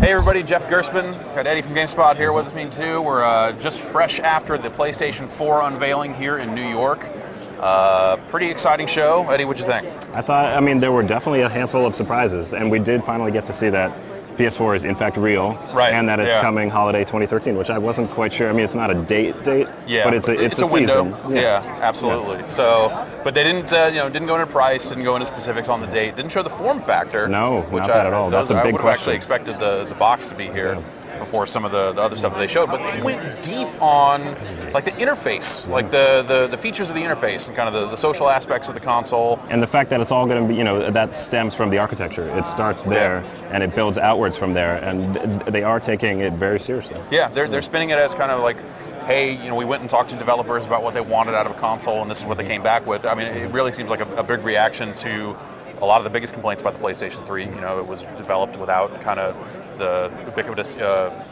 Hey everybody, Jeff Gerstmann, got Eddie from Gamespot here with me too. We're just fresh after the PlayStation 4 unveiling here in New York. Pretty exciting show. Eddie, what'd you think? I mean, there were definitely a handful of surprises, and we did finally get to see that PS4 is in fact real, right, and that it's coming holiday 2013, which I wasn't quite sure. I mean, it's not a date, yeah, but it's a window. Season. Yeah, absolutely. Yeah. So, but they didn't, didn't go into price, didn't go into specifics on the date, didn't show the form factor. No, not that at all. That's a big question. I would have actually expected the box to be here before some of the other stuff that they showed, but they went deep on like the interface, like the features of the interface and kind of the social aspects of the console. And the fact that it's all going to be, that stems from the architecture. It starts there and it builds outwards from there, and they are taking it very seriously. Yeah, they're spinning it as kind of like, hey, we went and talked to developers about what they wanted out of a console, and this is what they came back with. I mean, it really seems like a big reaction to a lot of the biggest complaints about the PlayStation 3. It was developed without kind of the ubiquitous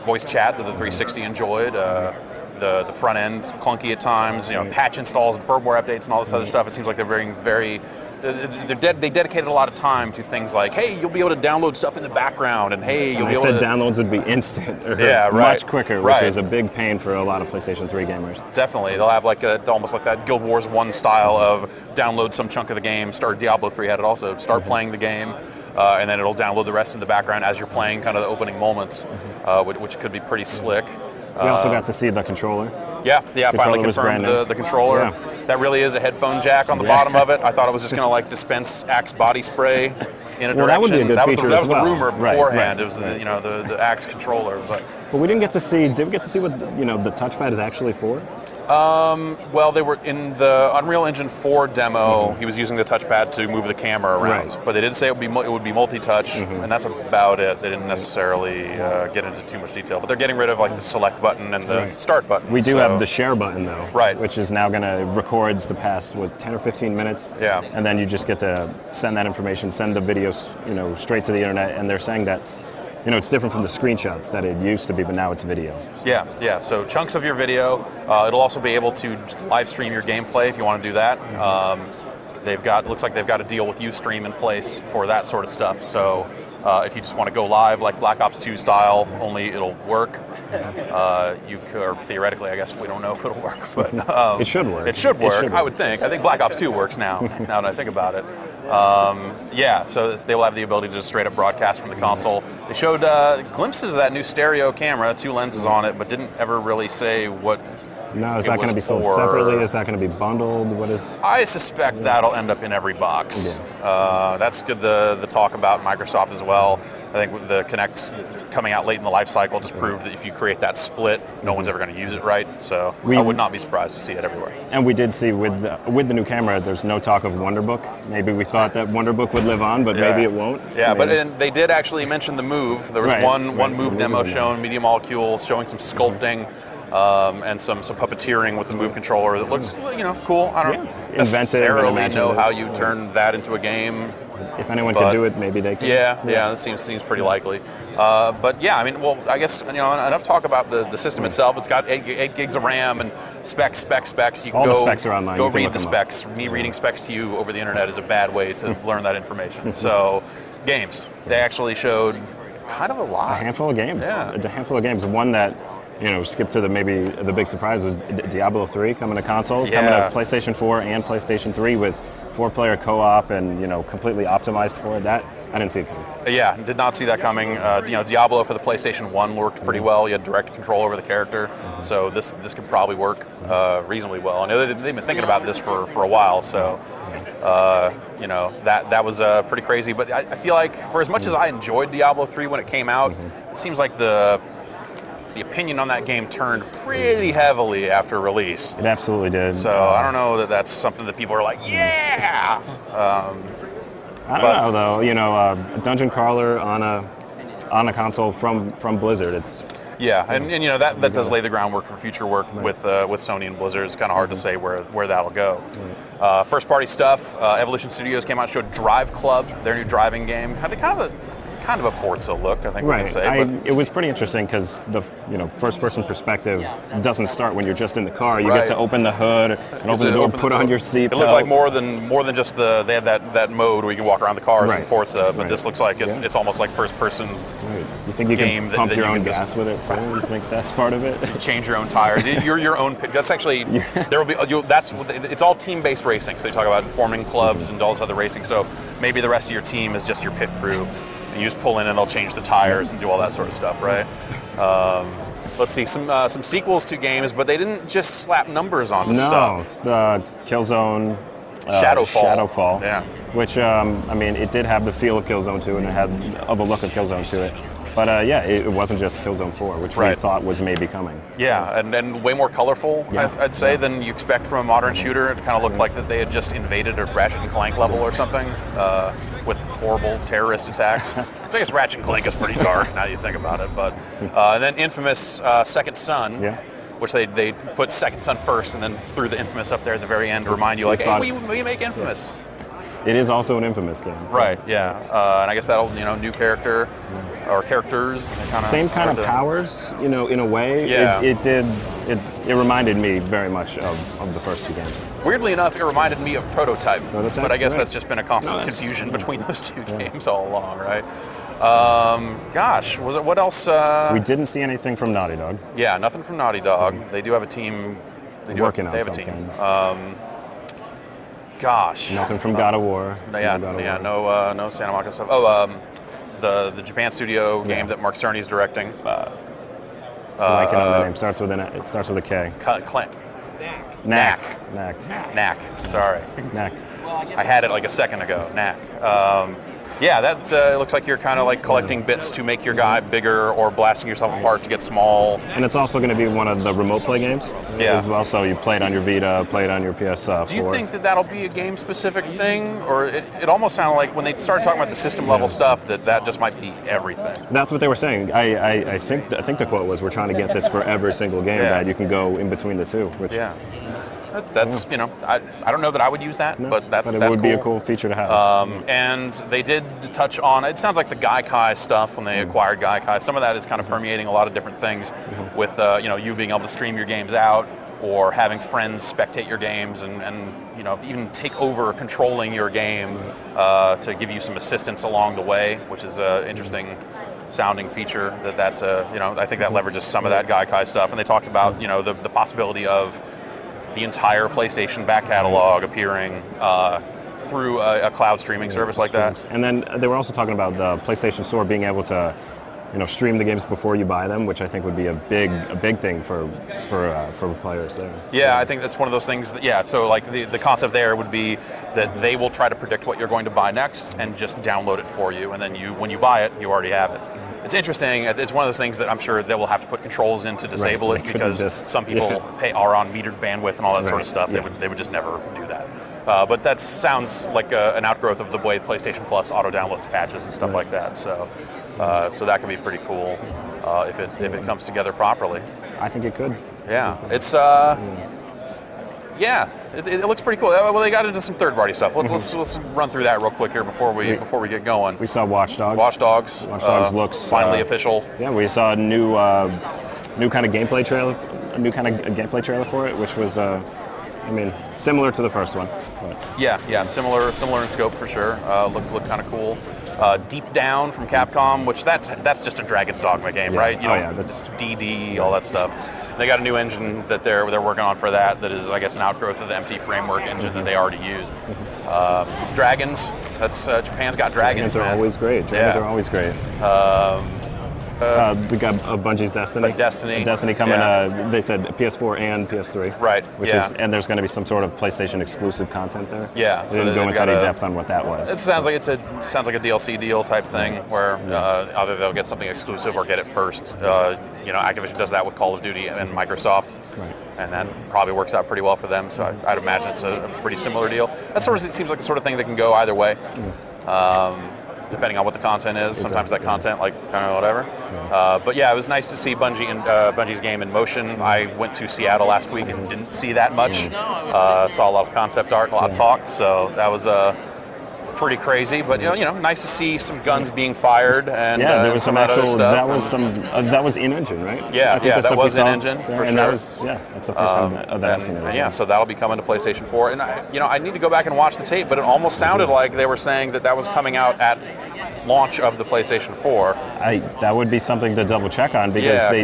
voice chat that the 360 enjoyed. The front end clunky at times. Patch installs and firmware updates and all this other stuff. It seems like they're very they dedicated a lot of time to things like, hey, you'll be able to download stuff in the background, and hey, you'll be able to... They said downloads would be instant, or much quicker, which is a big pain for a lot of PlayStation 3 gamers. Definitely. They'll have like almost like that Guild Wars 1 style of download some chunk of the game, Diablo 3 had it also, start playing the game, and then it'll download the rest in the background as you're playing kind of the opening moments, which could be pretty slick. We also got to see the controller. Yeah, finally confirmed the controller. Yeah. That really is a headphone jack on the bottom of it. I thought it was just going to like dispense Axe body spray in a direction. That would be a good feature that was as well. The rumor beforehand. Right. It was the Axe controller, but we didn't get to see. Did we get to see what the touchpad is actually for? Well, they were in the Unreal Engine 4 demo. He was using the touchpad to move the camera around, but they did say it would be multi-touch, and that's about it. They didn't necessarily get into too much detail, but they're getting rid of like the select button and the start button. We do have the share button though, right? Which is now going to records the past 10 or 15 minutes, and then you just get to send that information, send the videos, straight to the internet, and they're saying that's. It's different from the screenshots that it used to be, but now it's video. Yeah. So chunks of your video. It'll also be able to live stream your gameplay if you want to do that. Looks like they've got a deal with Ustream in place for that sort of stuff. So if you just want to go live, like Black Ops 2 style, only it'll work. You could, or theoretically, I guess we don't know if it'll work, but it should work. It should work. I would think. I think Black Ops 2 works now. Now that I think about it. So they will have the ability to just straight up broadcast from the console. They showed glimpses of that new stereo camera, 2 lenses on it, but didn't ever really say what. No, is that going to be sold separately? Is that going to be bundled? What is? I suspect that'll end up in every box. Yeah. That's good. The talk about Microsoft as well. I think the Kinect coming out late in the life cycle just proved that if you create that split, no one's ever going to use it right. So I would not be surprised to see it everywhere. And we did see with the new camera, there's no talk of Wonderbook. Maybe we thought that Wonderbook would live on, but maybe it won't. Yeah, but they did actually mention the Move. There was one Move demo shown, Media Molecule, showing some sculpting. And some puppeteering with the Move controller that looks cool. I don't necessarily know how you turn that into a game. If anyone can do it, maybe they can. Yeah, that seems pretty likely. But yeah, I mean, well, I guess enough talk about the system itself. It's got 8 gigs of RAM and specs. You can all the specs are online. Go read the specs. Me reading specs to you over the internet is a bad way to learn that information. So, games. They actually showed kind of a lot. A handful of games. Yeah. A handful of games. One that. Skip to the big surprise was Diablo 3 coming to consoles, coming to PlayStation 4 and PlayStation 3 with 4-player co-op and completely optimized for it. That I didn't see it coming. Yeah, did not see that coming. Diablo for the PlayStation 1 worked pretty well. You had direct control over the character, so this could probably work reasonably well. I know they've been thinking about this for a while, so. That was pretty crazy. But I feel like for as much as I enjoyed Diablo 3 when it came out, it seems like the opinion on that game turned pretty heavily after release. It absolutely did. So I don't know that that's something that people are like, yeah! I don't know, though. A dungeon crawler on a console from Blizzard, it's... Yeah, and that does lay the groundwork for future work with Sony and Blizzard. It's kind of hard to say where that'll go. First party stuff, Evolution Studios came out and showed Drive Club, their new driving game. Kind of a Forza look, I think we can say. It was pretty interesting because the first-person perspective doesn't start when you're just in the car. You get to open the hood and open the door, put on your seatbelt. It looked like more than just they had that mode where you can walk around the cars in Forza, but this looks like it's almost like first-person You think you game can pump that your you own can gas with it too? You think that's part of it? change your own tires. You're your own pit. That's actually there will be. It's all team-based racing. So you talk about forming clubs and all this other racing. So maybe the rest of your team is just your pit crew. And you just pull in and they'll change the tires and do all that sort of stuff, right? Let's see some sequels to games, but they didn't just slap numbers onto stuff. No, Killzone. Shadowfall. Yeah. Which, I mean, it did have the feel of Killzone 2 and it had of a look of Killzone to it. But yeah, it wasn't just Killzone 4, which we thought was maybe coming. Yeah, and way more colorful, I'd say, than you expect from a modern shooter. It kind of looked like that they had just invaded a Ratchet and Clank level or something with horrible terrorist attacks. I guess Ratchet and Clank is pretty dark now that you think about it. But and then Infamous Second Son. Yeah. Which they put Second Son first and then threw the Infamous up there at the very end to remind you, like, hey, we make Infamous. Yeah. It is also an Infamous game. Right, yeah. And I guess that'll, new character or characters. Same kind of powers, in a way. Yeah. It reminded me very much of the first two games. Weirdly enough, it reminded me of Prototype. But I guess that's just been a constant confusion between those two games all along, right? Gosh, what else? We didn't see anything from Naughty Dog. Yeah, nothing from Naughty Dog. So they do have a team. They have a team. Gosh. Nothing from God of War. No Santa Monica stuff. Oh, the Japan studio game that Mark Cerny's directing. Blanking on the name. It starts with a K. Knack. Sorry. Knack. I had it like a second ago. Knack. Yeah, that looks like you're kind of like collecting bits to make your guy bigger or blasting yourself apart to get small. And it's also going to be one of the remote play games as well, so you play it on your Vita, play it on your PS4. Do you think that that'll be a game-specific thing? Or it almost sounded like when they started talking about the system-level stuff that just might be everything. That's what they were saying. I think the quote was, we're trying to get this for every single game that you can go in between the two. Which, that's, I don't know that I would use that, but that's it would cool. be a cool feature to have. And they did touch on, it sounds like the Gaikai stuff when they acquired Gaikai. Some of that is kind of permeating a lot of different things with, you being able to stream your games out or having friends spectate your games and even take over controlling your game to give you some assistance along the way, which is an interesting sounding feature that I think that leverages some of that Gaikai stuff. And they talked about, the possibility of the entire PlayStation back catalog appearing through a cloud streaming service like that. And then they were also talking about the PlayStation Store being able to, stream the games before you buy them, which I think would be a big thing for players there. Yeah, I think that's one of those things that, so like the concept there would be that they will try to predict what you're going to buy next and just download it for you, and then when you buy it, you already have it. It's interesting. It's one of those things that I'm sure they will have to put controls in to disable it because some people are on metered bandwidth and all that sort of stuff. They would just never do that. But that sounds like an outgrowth of the way PlayStation Plus auto downloads patches and stuff like that. So that could be pretty cool if it comes together properly. I think it could. Yeah, it's it looks pretty cool. Well, they got into some third-party stuff. Let's run through that real quick here before we get going. We saw Watch Dogs. Watch Dogs looks finally official. Yeah, we saw a new kind of gameplay trailer, for it, which was similar to the first one. But. Yeah, similar in scope for sure. Look kind of cool. Deep Down from Capcom, which that's just a Dragon's Dogma game, right? That's DD, all that stuff. They got a new engine that they're working on for that is, I guess, an outgrowth of the MT Framework engine that they already use. Dragons, that's Japan's got dragons. Dragons are always great. Dragons are always great. We got Bungie's Destiny. Destiny coming. They said PS4 and PS3. Right. And there's going to be some sort of PlayStation exclusive content there. Yeah. They didn't go into any depth on what that was. It sounds like a DLC deal type thing where either they'll get something exclusive or get it first. Activision does that with Call of Duty and Microsoft. Right. And that probably works out pretty well for them. So I'd imagine it's a pretty similar deal. That sort of seems like the sort of thing that can go either way. Depending on what the content is. Sometimes that content, like, kind of whatever. But yeah, it was nice to see Bungie's game in motion. I went to Seattle last week and didn't see that much. Saw a lot of concept art, a lot of talk, so that was pretty crazy. But nice to see some guns being fired and there was some actual stuff. That was in engine, right? Yeah, that was in engine for sure. That's the first time that I've seen it. Yeah, so that'll be coming to PlayStation 4. And I need to go back and watch the tape, but it almost sounded like they were saying that was coming out at launch of the PlayStation 4. That would be something to double check on, because that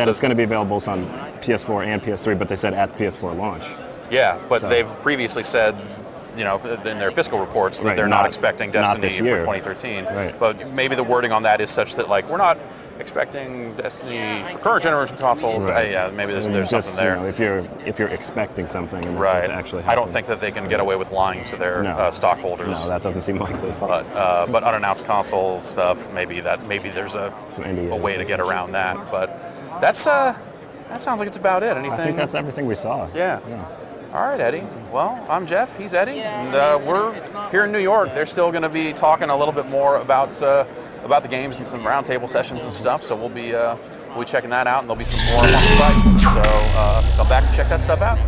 it's going to be available on PS4 and PS3, but they said at the PS4 launch. Yeah, but they've previously said, you know, in their fiscal reports that they're not expecting Destiny for 2013. Right. But maybe the wording on that is such that, like, we're not expecting Destiny for current generation consoles. Right. Yeah, maybe there's something there. You know, if you're expecting something, and right, to actually happen. I don't think that they can get away with lying to their stockholders. No, that doesn't seem likely. But unannounced console stuff, maybe there's a way to get around that. But that sounds like it's about it. Anything? I think that's everything we saw. Yeah. All right, Eddie. Well, I'm Jeff. He's Eddie, and we're here in New York. They're still going to be talking a little bit more about the games and some roundtable sessions and stuff. So we'll be checking that out, and there'll be some more on the sites. So come back and check that stuff out.